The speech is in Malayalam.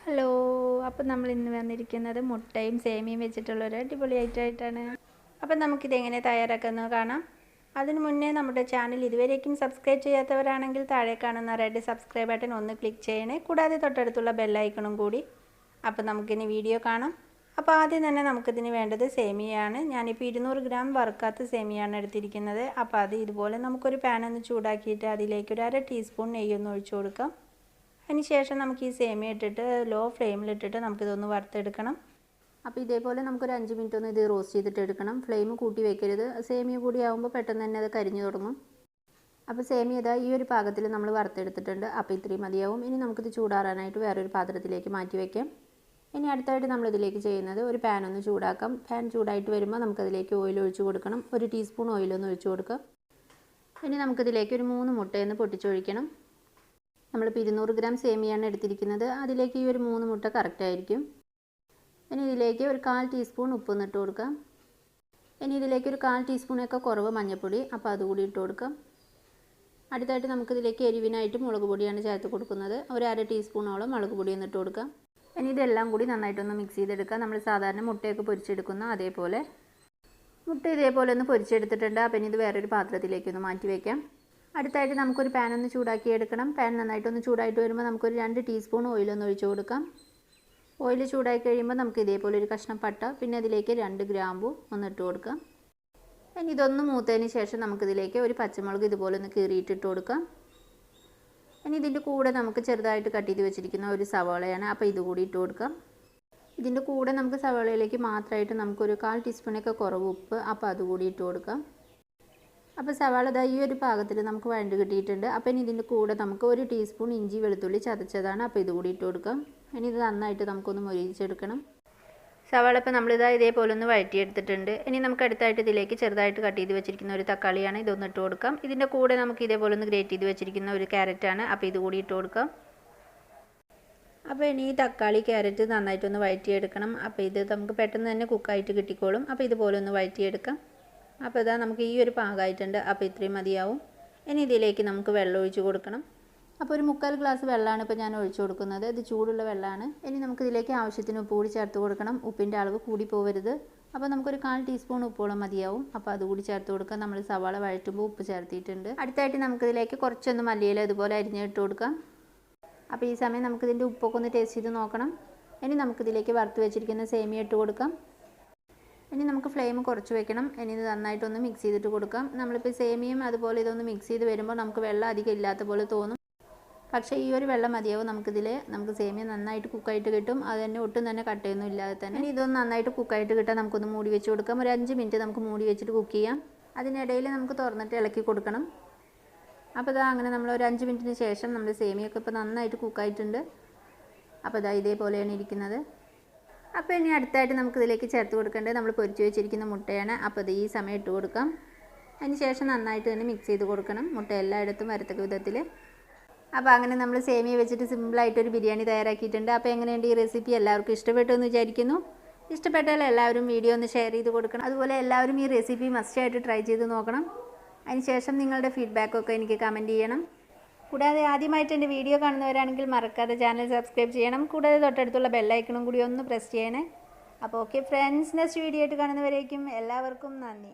ഹലോ, അപ്പോൾ നമ്മൾ ഇന്ന് വന്നിരിക്കുന്നത് മുട്ടയും സേമിയയും വെച്ചിട്ടുള്ളൊരു അടിപൊളി ഐറ്റമായിട്ടാണ്. അപ്പം നമുക്കിതെങ്ങനെ തയ്യാറാക്കുന്നത് കാണാം. അതിനു മുന്നേ നമ്മുടെ ചാനൽ ഇതുവരേക്കും സബ്സ്ക്രൈബ് ചെയ്യാത്തവരാണെങ്കിൽ താഴെ കാണുന്ന റെഡ് സബ്സ്ക്രൈബ് ബട്ടൺ ഒന്ന് ക്ലിക്ക് ചെയ്യണേ. കൂടാതെ തൊട്ടടുത്തുള്ള ബെല്ലൈക്കണും കൂടി. അപ്പോൾ നമുക്കിനി വീഡിയോ കാണാം. അപ്പോൾ ആദ്യം തന്നെ നമുക്കിതിന് വേണ്ടത് സേമിയയാണ്. ഞാനിപ്പോൾ 200 ഗ്രാം വറുക്കാത്ത സേമിയയാണ് എടുത്തിരിക്കുന്നത്. അപ്പോൾ അത് ഇതുപോലെ നമുക്കൊരു പാൻ ഒന്ന് ചൂടാക്കിയിട്ട് അതിലേക്ക് ഒരു 1/2 ടീസ്പൂൺ നെയ്യൊന്ന് ഒഴിച്ചു കൊടുക്കാം. അതിനുശേഷം നമുക്ക് ഈ സേമിയ ഇട്ടിട്ട് ലോ ഫ്ലെയിമിലിട്ടിട്ട് നമുക്കിതൊന്ന് വറുത്തെടുക്കണം. അപ്പോൾ ഇതേപോലെ നമുക്കൊരു 5 മിനിറ്റ് ഒന്ന് ഇത് റോസ്റ്റ് ചെയ്തിട്ട് എടുക്കണം. ഫ്ലെയിം കൂട്ടി വെക്കരുത്. സേമിയ കൂടി ആകുമ്പോൾ പെട്ടെന്ന് തന്നെ അത് കരിഞ്ഞു തുടങ്ങും. അപ്പോൾ സേമിയ ഇതാ ഈ ഒരു പാകത്തിൽ നമ്മൾ വറുത്തെടുത്തിട്ടുണ്ട്. അപ്പോൾ ഇത്രയും മതിയാവും. ഇനി നമുക്കിത് ചൂടാറാനായിട്ട് വേറൊരു പാത്രത്തിലേക്ക് മാറ്റി വയ്ക്കാം. ഇനി അടുത്തായിട്ട് നമ്മളിതിലേക്ക് ചെയ്യുന്നത് ഒരു പാൻ ഒന്ന് ചൂടാക്കാം. പാൻ ചൂടായിട്ട് വരുമ്പോൾ നമുക്കതിലേക്ക് ഓയിൽ ഒഴിച്ച് കൊടുക്കണം. 1 ടീസ്പൂൺ ഓയിലൊന്ന് ഒഴിച്ച് കൊടുക്കാം. ഇനി നമുക്കിതിലേക്ക് ഒരു 3 മുട്ടയൊന്ന് പൊട്ടിച്ചൊഴിക്കണം. നമ്മളിപ്പോൾ 200 ഗ്രാം സേമിയാണ് എടുത്തിരിക്കുന്നത്. അതിലേക്ക് ഈ ഒരു 3 മുട്ട കറക്റ്റ് ആയിരിക്കും. ഇനി ഇതിലേക്ക് ഒരു 1/4 ടീസ്പൂൺ ഉപ്പൊന്ന് ഇട്ട് കൊടുക്കാം. ഇനി ഇതിലേക്ക് ഒരു 1/4 ടീസ്പൂണൊക്കെ കുറവ് മഞ്ഞൾപ്പൊടി, അപ്പോൾ അതുകൂടി ഇട്ട് കൊടുക്കാം. അടുത്തായിട്ട് നമുക്കിതിലേക്ക് എരിവിനായിട്ട് മുളക് പൊടിയാണ് ചേർത്ത് കൊടുക്കുന്നത്. ഒരു 1/2 ടീസ്പൂണോളം മുളക് പൊടി ഒന്ന് ഇട്ട് കൊടുക്കാം. ഇനി ഇതെല്ലാം കൂടി നന്നായിട്ടൊന്ന് മിക്സ് ചെയ്തെടുക്കാം. നമ്മൾ സാധാരണ മുട്ടയൊക്കെ പൊരിച്ചെടുക്കുന്ന അതേപോലെ മുട്ട ഇതേപോലെ ഒന്ന് പൊരിച്ചെടുത്തിട്ടുണ്ട്. അപ്പം ഇനി ഇത് വേറൊരു പാത്രത്തിലേക്കൊന്ന് മാറ്റി വയ്ക്കാം. അടുത്തായിട്ട് നമുക്കൊരു പാൻ ഒന്ന് ചൂടാക്കി എടുക്കണം. പാൻ നന്നായിട്ടൊന്ന് ചൂടായിട്ട് വരുമ്പോൾ നമുക്കൊരു 2 ടീസ്പൂൺ ഓയിലൊന്ന് ഒഴിച്ച് കൊടുക്കാം. ഓയിൽ ചൂടായി കഴിയുമ്പോൾ നമുക്ക് ഇതേപോലെ ഒരു കഷ്ണം പട്ട, പിന്നെ അതിലേക്ക് 2 ഗ്രാമ്പു ഒന്ന് ഇട്ട് കൊടുക്കാം. ഇനി ഇതൊന്ന് മൂത്തതിന് ശേഷം നമുക്കിതിലേക്ക് ഒരു പച്ചമുളക് ഇതുപോലെ ഒന്ന് കീറിയിട്ടിട്ട് കൊടുക്കാം. ഇനി ഇതിൻ്റെ കൂടെ നമുക്ക് ചെറുതായിട്ട് കട്ട് ചെയ്ത് വെച്ചിരിക്കുന്ന ഒരു സവാളയാണ്. അപ്പോൾ ഇതുകൂടി ഇട്ട് കൊടുക്കാം. ഇതിൻ്റെ കൂടെ നമുക്ക് സവാളയിലേക്ക് മാത്രമായിട്ട് നമുക്കൊരു 1/4 ടീസ്പൂണൊക്കെ കുറവ് ഉപ്പ്, അപ്പോൾ അതുകൂടി ഇട്ട് കൊടുക്കാം. അപ്പോൾ സവാള ഈ ഒരു പാകത്തിൽ നമുക്ക് വഴണ്ട് കിട്ടിയിട്ടുണ്ട്. അപ്പോൾ ഇനി ഇതിൻ്റെ കൂടെ നമുക്ക് 1 ടീസ്പൂൺ ഇഞ്ചി വെളുത്തുള്ളി ചതച്ചതാണ്. അപ്പോൾ ഇതുകൂടി ഇട്ട് കൊടുക്കാം. ഇനി ഇത് നന്നായിട്ട് നമുക്കൊന്ന് മൊരിയിച്ചെടുക്കണം. സവാള ഇപ്പോൾ നമ്മളിതാ ഇതേപോലെ ഒന്ന് വഴറ്റിയെടുത്തിട്ടുണ്ട്. ഇനി നമുക്ക് അടുത്തായിട്ട് ഇതിലേക്ക് ചെറുതായിട്ട് കട്ട് ചെയ്ത് വെച്ചിരിക്കുന്ന ഒരു തക്കാളിയാണ്. ഇതൊന്ന് ഇട്ട് കൊടുക്കാം. ഇതിൻ്റെ കൂടെ നമുക്ക് ഇതേപോലെ ഒന്ന് ഗ്രേറ്റ് ചെയ്ത് വെച്ചിരിക്കുന്ന ഒരു ക്യാരറ്റാണ്. അപ്പോൾ ഇതുകൂടി ഇട്ട് കൊടുക്കാം. അപ്പോൾ ഇനി ഈ തക്കാളി ക്യാരറ്റ് നന്നായിട്ടൊന്ന് വഴറ്റിയെടുക്കണം. അപ്പോൾ ഇത് നമുക്ക് പെട്ടെന്ന് തന്നെ കുക്കായിട്ട് കിട്ടിക്കോളും. അപ്പോൾ ഇതുപോലെ ഒന്ന് വഴറ്റിയെടുക്കാം. അപ്പോൾ ഇതാ നമുക്ക് ഈ ഒരു പാകമായിട്ടുണ്ട്. അപ്പോൾ ഇത്രയും മതിയാവും. ഇനി ഇതിലേക്ക് നമുക്ക് വെള്ളം ഒഴിച്ച് കൊടുക്കണം. അപ്പോൾ ഒരു 3/4 ഗ്ലാസ് വെള്ളമാണ് ഇപ്പോൾ ഞാൻ ഒഴിച്ചു കൊടുക്കുന്നത്. ഇത് ചൂടുള്ള വെള്ളമാണ്. ഇനി നമുക്കിതിലേക്ക് ആവശ്യത്തിന് ഉപ്പ് കൂടി ചേർത്ത് കൊടുക്കണം. ഉപ്പിൻ്റെ അളവ് കൂടി പോകരുത്. അപ്പോൾ നമുക്കൊരു 1/4 ടീസ്പൂൺ ഉപ്പോളം മതിയാവും. അപ്പോൾ അതുകൂടി ചേർത്ത് കൊടുക്കാം. നമ്മൾ സവാള വഴറ്റുമ്പോൾ ഉപ്പ് ചേർത്തിട്ടുണ്ട്. അടുത്തായിട്ട് നമുക്കിതിലേക്ക് കുറച്ചൊന്ന് മല്ലിയില ഇതുപോലെ അരിഞ്ഞിട്ട് കൊടുക്കാം. അപ്പോൾ ഈ സമയം നമുക്കിതിൻ്റെ ഉപ്പൊക്കെ ഒന്ന് ടേസ്റ്റ് ചെയ്ത് നോക്കണം. ഇനി നമുക്കിതിലേക്ക് വറുത്ത് വെച്ചിരിക്കുന്ന സേമിയ ഇട്ട് കൊടുക്കാം. ഇനി നമുക്ക് ഫ്ലെയിം കുറച്ച് വെക്കണം. ഇനി ഇത് നന്നായിട്ടൊന്ന് മിക്സ് ചെയ്തിട്ട് കൊടുക്കാം. നമ്മളിപ്പോൾ സേമിയയും അതുപോലെ ഇതൊന്ന് മിക്സ് ചെയ്ത് വരുമ്പോൾ നമുക്ക് വെള്ളം അധികം ഇല്ലാത്ത പോലെ തോന്നും. പക്ഷേ ഈ ഒരു വെള്ളം മതിയാവും. നമുക്ക് സേമിയ നന്നായിട്ട് കുക്കായിട്ട് കിട്ടും. അത് തന്നെ ഒട്ടും തന്നെ കട്ടയൊന്നും ഇല്ലാതെ തന്നെ. ഇനി ഇതൊന്ന് നന്നായിട്ട് കുക്കായിട്ട് കിട്ടാൻ നമുക്കൊന്ന് മൂടി വെച്ച് കൊടുക്കാം. ഒരു 5 മിനിറ്റ് നമുക്ക് മൂടി വെച്ചിട്ട് കുക്ക് ചെയ്യാം. അതിനിടയിൽ നമുക്ക് തുറന്നിട്ട് ഇളക്കി കൊടുക്കണം. അപ്പോൾ ഇതാ അങ്ങനെ നമ്മൾ ഒരു 5 മിനിറ്റിന് ശേഷം നമ്മുടെ സേമിയൊക്കെ ഇപ്പോൾ നന്നായിട്ട് കുക്കായിട്ടുണ്ട്. അപ്പോൾ ഇതാ ഇതേപോലെയാണ് ഇരിക്കുന്നത്. അപ്പോൾ ഇനി അടുത്തായിട്ട് നമുക്കിതിലേക്ക് ചേർത്ത് കൊടുക്കേണ്ടത് നമ്മൾ പൊരിച്ച് വെച്ചിരിക്കുന്ന മുട്ടയാണ്. അപ്പോൾ ഇത് ഈ സമയം ഇട്ട് കൊടുക്കാം. അതിന് ശേഷം നന്നായിട്ട് തന്നെ മിക്സ് ചെയ്ത് കൊടുക്കണം. മുട്ട എല്ലായിടത്തും വരത്തക്ക വിധത്തിൽ. അപ്പോൾ അങ്ങനെ നമ്മൾ സേമിയ വെച്ചിട്ട് സിമ്പിളായിട്ടൊരു ബിരിയാണി തയ്യാറാക്കിയിട്ടുണ്ട്. അപ്പോൾ എങ്ങനെയുണ്ട് ഈ റെസിപ്പി? എല്ലാവർക്കും ഇഷ്ടപ്പെട്ടു എന്ന് വിചാരിക്കുന്നു. ഇഷ്ടപ്പെട്ടാൽ എല്ലാവരും വീഡിയോ ഒന്ന് ഷെയർ ചെയ്ത് കൊടുക്കണം. അതുപോലെ എല്ലാവരും ഈ റെസിപ്പി മസ്റ്റായിട്ട് ട്രൈ ചെയ്ത് നോക്കണം. അതിന് ശേഷം നിങ്ങളുടെ ഫീഡ്ബാക്കൊക്കെ എനിക്ക് കമൻറ്റ് ചെയ്യണം. കൂടാതെ ആദ്യമായിട്ട് എൻ്റെ വീഡിയോ കാണുന്നവരാണെങ്കിൽ മറക്കാതെ ചാനൽ സബ്സ്ക്രൈബ് ചെയ്യണം. കൂടാതെ തൊട്ടടുത്തുള്ള ബെല്ലൈക്കണും കൂടി ഒന്ന് പ്രസ് ചെയ്യണേ. അപ്പോൾ ഓക്കെ ഫ്രണ്ട്സ്, നെക്സ്റ്റ് വീഡിയോ ആയിട്ട് കാണുന്നവരേക്കും എല്ലാവർക്കും നന്ദി.